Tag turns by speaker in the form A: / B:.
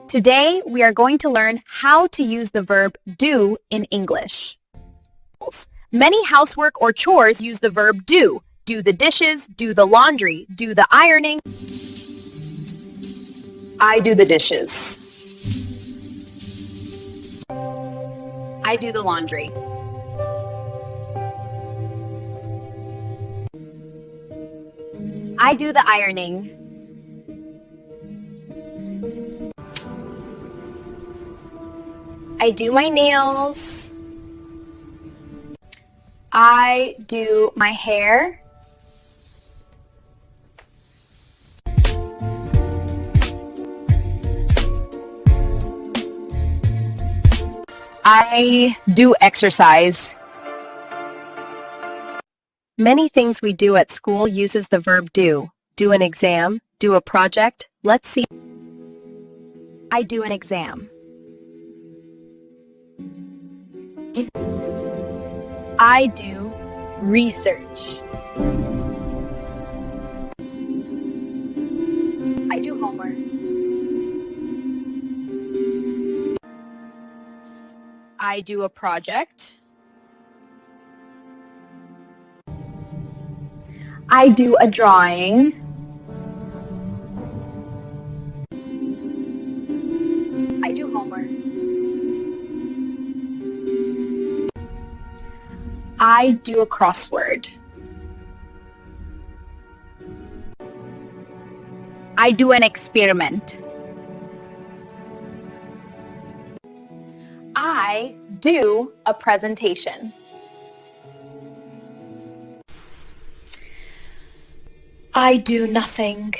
A: Today, we are going to learn how to use the verb do in English. Many housework or chores use the verb do. Do the dishes, do the laundry, do the ironing. I do the dishes. I do the laundry. I do the ironing. I do my nails. I do my hair. I do exercise. Many things we do at school uses the verb do. Do an exam, do a project. Let's see. I do an exam. I do research. I do homework. I do a project. I do a drawing. I do homework. I do a crossword. I do an experiment. I do a presentation. I do nothing.